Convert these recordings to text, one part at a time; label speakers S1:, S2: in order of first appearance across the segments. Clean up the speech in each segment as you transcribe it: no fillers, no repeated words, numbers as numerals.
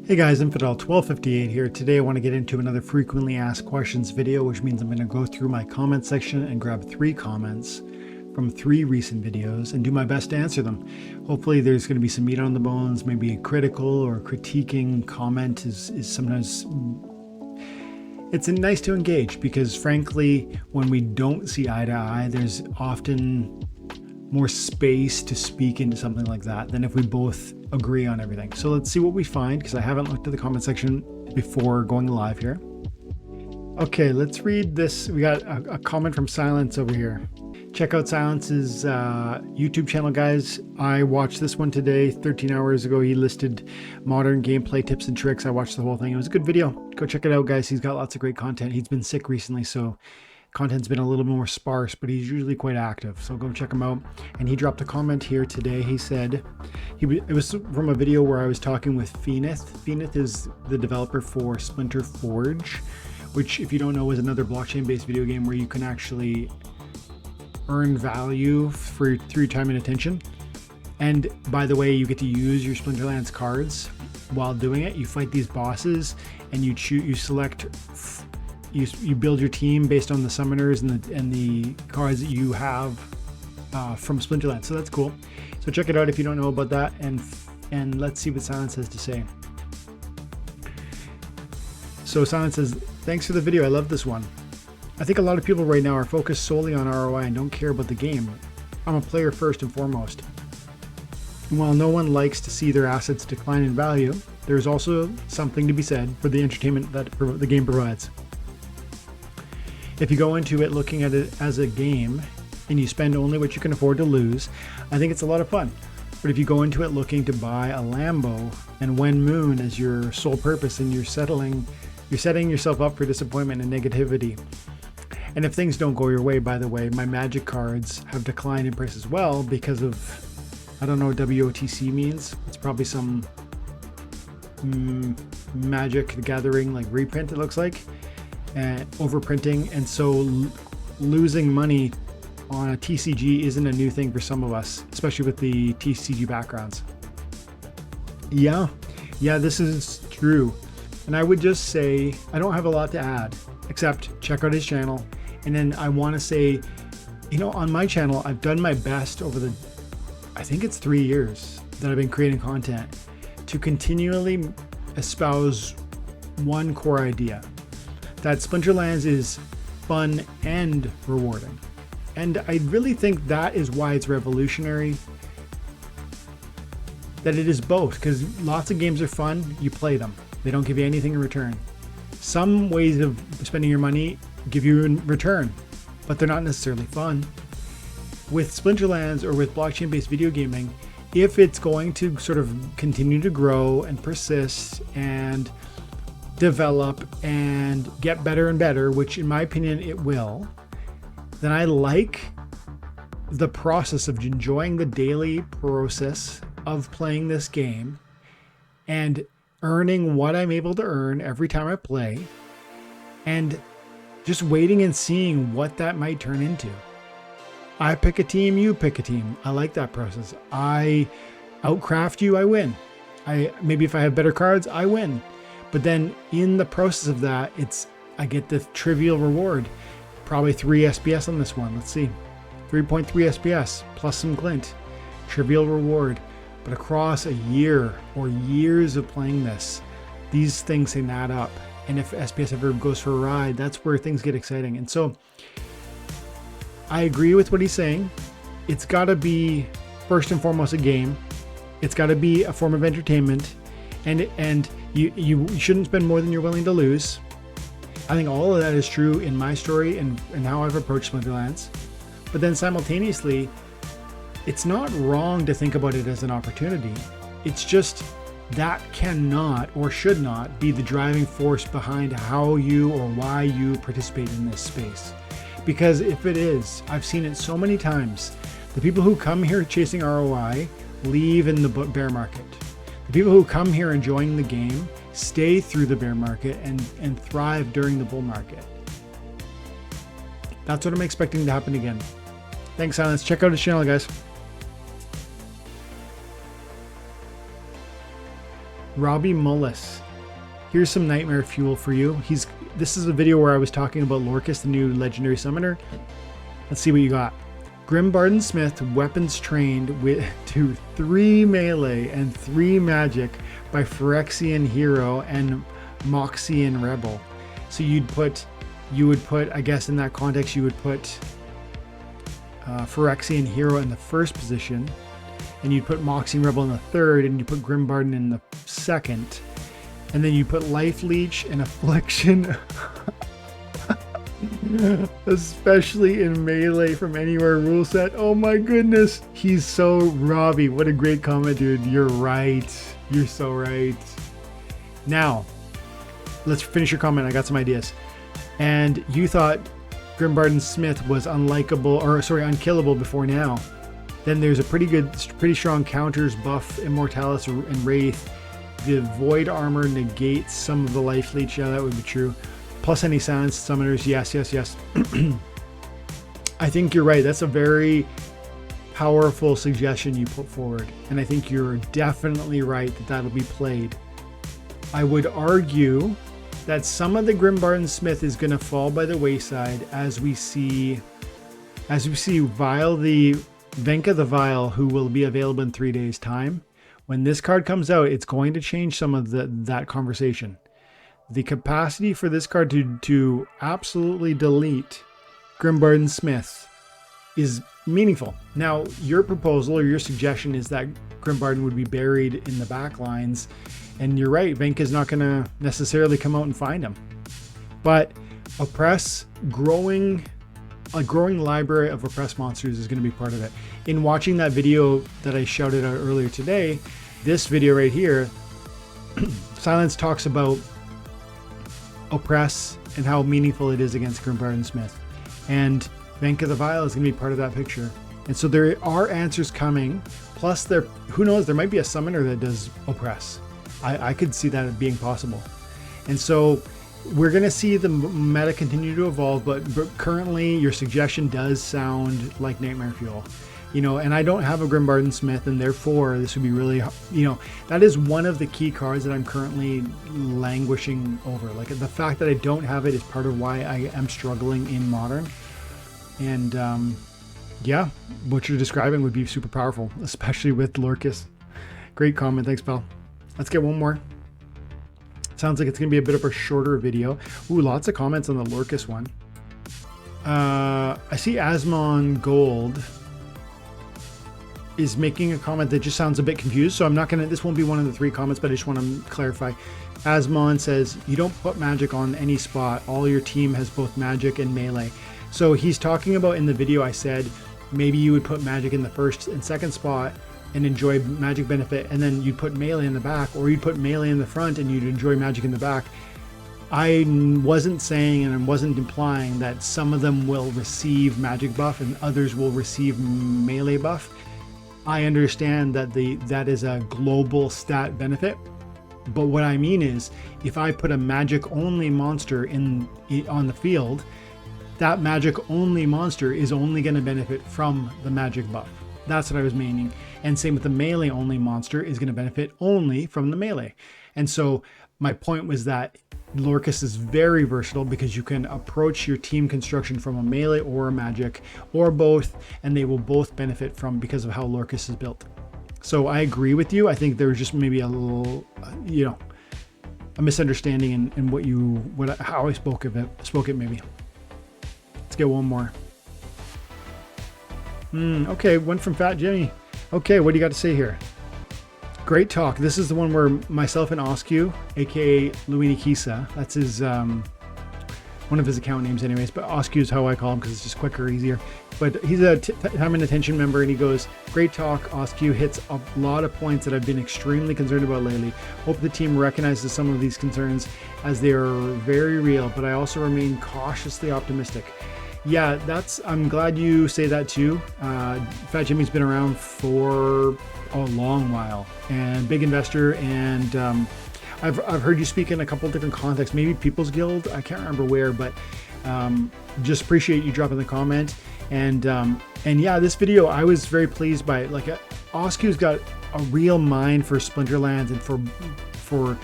S1: Hey guys, Infidel1258 here. Today I want to get into another frequently asked questions video, which means I'm going to go through my comment section and grab 3 comments from 3 recent videos and do my best to answer them. Hopefully there's going to be some meat on the bones, maybe a critical or critiquing comment is sometimes... It's nice to engage because frankly, when we don't see eye to eye, there's often more space to speak into something like that than if we both agree on everything. So let's see what we find, because I haven't looked at the comment section before going live here. Okay, let's read this. We got a comment from Silence over here. Check out Silence's YouTube channel, guys. I watched this one today, 13 hours ago. He listed modern gameplay tips and tricks. I watched the whole thing. It was a good video. Go check it out, guys. He's got lots of great content. He's been sick recently, so content's been a little more sparse, but he's usually quite active, so go check him out. And he dropped a comment here today. He said, it was from a video where I was talking with Phoenix. Phoenix is the developer for Splinter Forge, which, if you don't know, is another blockchain-based video game where you can actually earn value through time and attention. And by the way, you get to use your Splinterlands cards while doing it. You fight these bosses, and you build your team based on the summoners and the cards that you have from Splinterlands. So that's cool. So check it out if you don't know about that, and let's see what Silence has to say. So Silence says, thanks for the video. I love this one. I think a lot of people right now are focused solely on ROI and don't care about the game. I'm a player first and foremost. And while no one likes to see their assets decline in value, there's also something to be said for the entertainment that the game provides. If you go into it looking at it as a game and you spend only what you can afford to lose, I think it's a lot of fun. But if you go into it looking to buy a Lambo and Wen Moon as your sole purpose, and you're setting yourself up for disappointment and negativity. And if things don't go your way, by the way, my magic cards have declined in price as well because of, I don't know what WOTC means. It's probably some Magic the Gathering like reprint, it looks like. And overprinting, and so losing money on a TCG isn't a new thing for some of us, especially with the TCG backgrounds. Yeah, this is true. And I would just say, I don't have a lot to add, except check out his channel. And then I want to say, on my channel, I've done my best over I think it's 3 years that I've been creating content to continually espouse one core idea. That Splinterlands is fun and rewarding. And I really think that is why it's revolutionary, that it is both, because lots of games are fun, you play them. They don't give you anything in return. Some ways of spending your money give you in return, but they're not necessarily fun. With Splinterlands or with blockchain-based video gaming, if it's going to sort of continue to grow and persist and develop and get better and better, which in my opinion it will, then I like the process of enjoying the daily process of playing this game and earning what I'm able to earn every time I play, and just waiting and seeing what that might turn into. I pick a team, you pick a team. I like that process. I outcraft you, I win. Maybe if I have better cards, I win. But then in the process of that, I get the trivial reward. Probably 3 SPS on this one. Let's see. 3.3 SPS plus some glint. Trivial reward. But across a year or years of playing this, these things can add up. And if SPS ever goes for a ride, that's where things get exciting. And so I agree with what he's saying. It's got to be first and foremost a game. It's got to be a form of entertainment. And you shouldn't spend more than you're willing to lose. I think all of that is true in my story and how I've approached Splinterlands. But then simultaneously, it's not wrong to think about it as an opportunity. It's just that cannot or should not be the driving force behind how you or why you participate in this space. Because if it is, I've seen it so many times. The people who come here chasing ROI leave in the bear market. The people who come here enjoying the game stay through the bear market and thrive during the bull market. That's what I'm expecting to happen again. Thanks, Silence. Check out his channel, guys. Robbie Mullis. Here's some nightmare fuel for you. This is a video where I was talking about Lorcus, the new legendary summoner. Let's see what you got. Grimbarden Smith, weapons trained to 3 melee and 3 magic by Phyrexian Hero and Moxian Rebel. So you would put, I guess in that context, you would put Phyrexian Hero in the first position, and you'd put Moxian Rebel in the third, and you put Grimbarden in the second, and then you put Life Leech and Affliction. Especially in melee from anywhere rule set. Oh my goodness. He's so Robbie. What a great comment, dude. You're right. You're so right. Now, let's finish your comment. I got some ideas. And you thought Grimbarden Smith was unkillable before now. Then there's a pretty strong counters, buff, Immortalis, and Wraith. The Void Armor negates some of the Life Leech. Yeah, that would be true. Plus any silenced summoners. Yes. I think you're right. That's a very powerful suggestion you put forward. And I think you're definitely right that that'll be played. I would argue that some of the Grimbarden Smith is going to fall by the wayside as we see Vile the Venka the Vile, who will be available in 3 days' time. When this card comes out, it's going to change some of that conversation. The capacity for this card to absolutely delete Grimbarden Smith is meaningful. Now, your proposal or your suggestion is that Grimbarden would be buried in the back lines, and you're right, Venka's not going to necessarily come out and find him. But a growing library of oppressed monsters is going to be part of it. In watching that video that I shouted out earlier today, this video right here, Silence talks about oppress and how meaningful it is against Grimbarden Smith, and Venka the Vile is going to be part of that picture. And so there are answers coming. Plus, who knows, there might be a summoner that does oppress. I could see that being possible. And so we're going to see the meta continue to evolve, but currently your suggestion does sound like nightmare fuel. And I don't have a Grimbarden Smith, and therefore this would be really, that is one of the key cards that I'm currently languishing over. Like, the fact that I don't have it is part of why I am struggling in Modern. And yeah, what you're describing would be super powerful, especially with Lorcus. Great comment. Thanks, pal. Let's get one more. Sounds like it's going to be a bit of a shorter video. Ooh, lots of comments on the Lorcus one. I see Asmon Gold is making a comment that just sounds a bit confused, so I'm not gonna, this won't be one of the 3 comments, but I just want to clarify. Asmon says, you don't put magic on any spot. All your team has both magic and melee. So he's talking about, in the video I said, maybe you would put magic in the first and second spot and enjoy magic benefit, and then you'd put melee in the back, or you'd put melee in the front and you'd enjoy magic in the back. I wasn't saying and I wasn't implying that some of them will receive magic buff and others will receive melee buff. I understand that that is a global stat benefit, but what I mean is, if I put a magic only monster on the field, that magic only monster is only going to benefit from the magic buff. That's what I was meaning. And same with the melee only monster is going to benefit only from the melee. And so my point was that Lorcus is very versatile because you can approach your team construction from a melee or a magic or both, and they will both benefit from because of how Lorcus is built. So I agree with you. I think there was just maybe a little, a misunderstanding in how I spoke it maybe. Let's get one more. Okay, one from Fat Jimmy. Okay, what do you got to say here? Great talk. This is the one where myself and Oscu, aka Luini Kisa, that's his one of his account names anyways, but Oscu is how I call him because it's just quicker, easier. But he's a time and attention member, and he goes, great talk. Oscu hits a lot of points that I've been extremely concerned about lately. Hope the team recognizes some of these concerns as they are very real, but I also remain cautiously optimistic. Yeah, I'm glad you say that too. Fat Jimmy's been around for a long while and big investor, and I've heard you speak in a couple different contexts, maybe People's Guild, I can't remember where, but just appreciate you dropping the comment. And yeah, this video I was very pleased by it. Like, Oscu's got a real mind for Splinterlands and for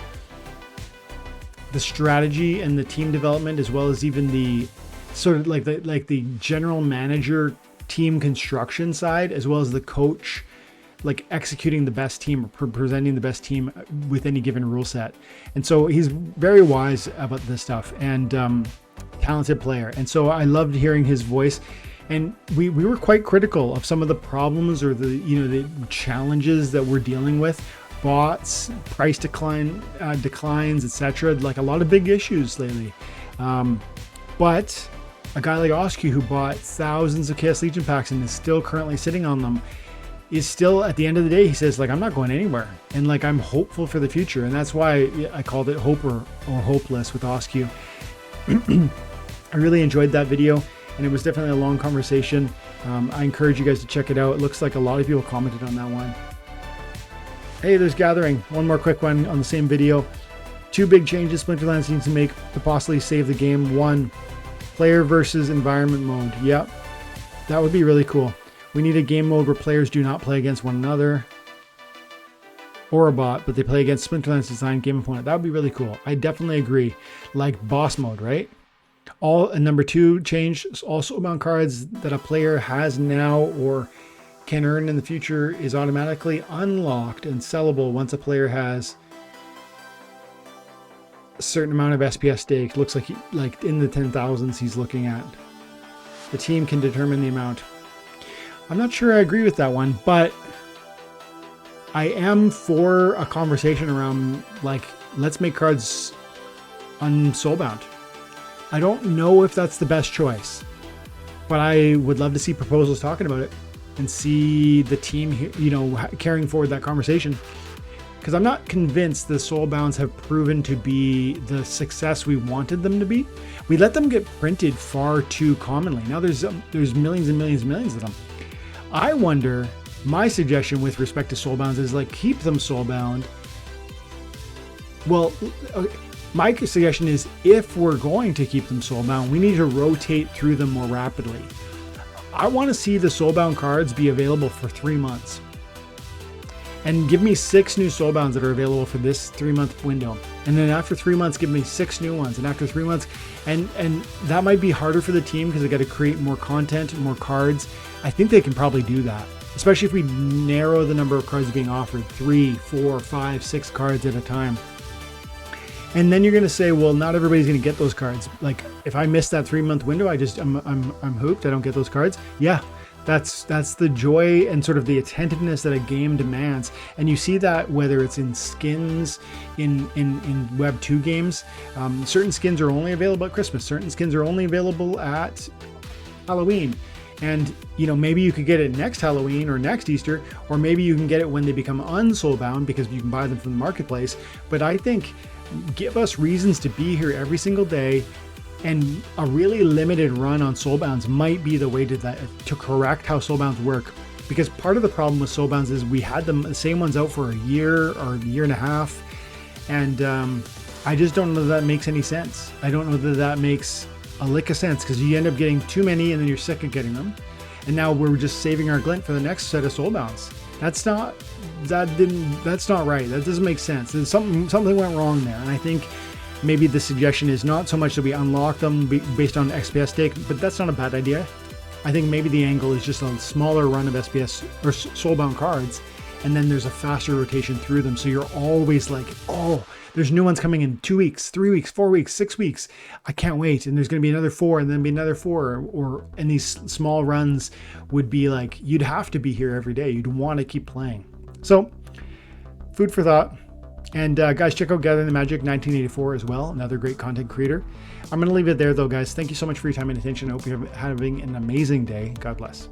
S1: the strategy and the team development, as well as even the sort of like the general manager team construction side, as well as the coach like executing the best team or presenting the best team with any given rule set. And so he's very wise about this stuff, and talented player. And so I loved hearing his voice. And we were quite critical of some of the problems or the challenges that we're dealing with, bots, price declines, etc. Like a lot of big issues lately. But a guy like Oscu, who bought thousands of Chaos Legion packs and is still currently sitting on them, is still, at the end of the day, he says, like, I'm not going anywhere, and like I'm hopeful for the future. And that's why I called it Hope or Hopeless with Oscu. I really enjoyed that video, and it was definitely a long conversation. I encourage you guys to check it out. It looks like a lot of people commented on that one. Hey, there's Gathering. One more quick one on the same video. 2 big changes Splinterlands needs to make to possibly save the game. 1, player versus environment mode. Yep, that would be really cool. We need a game mode where players do not play against one another or a bot, but they play against Splinterlands designed game opponent. That would be really cool. I definitely agree. Like boss mode, right? And number 2 change, also amount cards that a player has now or can earn in the future is automatically unlocked and sellable once a player has a certain amount of SPS stake. Looks like in the 10,000s he's looking at. The team can determine the amount. I'm not sure I agree with that one, but I am for a conversation around, like, let's make cards unsoulbound. I don't know if that's the best choice, but I would love to see proposals talking about it and see the team, carrying forward that conversation. Because I'm not convinced the soulbounds have proven to be the success we wanted them to be. We let them get printed far too commonly. Now there's millions and millions and millions of them. I wonder, my suggestion with respect to soulbounds is like, keep them soulbound. Well, my suggestion is, if we're going to keep them soulbound, we need to rotate through them more rapidly. I want to see the soulbound cards be available for 3 months. And give me 6 new soulbounds that are available for this 3-month window. And then after 3 months, give me 6 new ones. And after 3 months, and that might be harder for the team because they got to create more content, more cards. I think they can probably do that, especially if we narrow the number of cards being offered, 3, 4, 5, 6 cards at a time. And then you're going to say, well, not everybody's going to get those cards. Like, if I miss that 3-month window, I'm hooped. I don't get those cards. Yeah, that's the joy and sort of the attentiveness that a game demands. And you see that whether it's in skins, in Web 2 games. Certain skins are only available at Christmas. Certain skins are only available at Halloween. And, maybe you could get it next Halloween or next Easter, or maybe you can get it when they become unsoulbound because you can buy them from the marketplace. But I think, give us reasons to be here every single day, and a really limited run on soulbounds might be the way to correct how soulbounds work. Because part of the problem with soulbounds is we had the same ones out for a year or a year and a half, and I just don't know that makes any sense. I don't know that makes a lick of sense, because you end up getting too many and then you're sick of getting them. And now we're just saving our glint for the next set of soulbounds. That's not right. That doesn't make sense. There's something went wrong there. And I think maybe the suggestion is not so much that we unlock them based on XPS stake, but that's not a bad idea. I think maybe the angle is just a smaller run of SPS or soulbound cards, and then there's a faster rotation through them. So you're always like, oh, there's new ones coming in 2 weeks, 3 weeks, 4 weeks, 6 weeks. I can't wait. And there's going to be another 4 and then be another 4. And these small runs would be like, you'd have to be here every day. You'd want to keep playing. So food for thought. And guys, check out Gathering the Magic 1984 as well. Another great content creator. I'm going to leave it there though, guys. Thank you so much for your time and attention. I hope you're having an amazing day. God bless.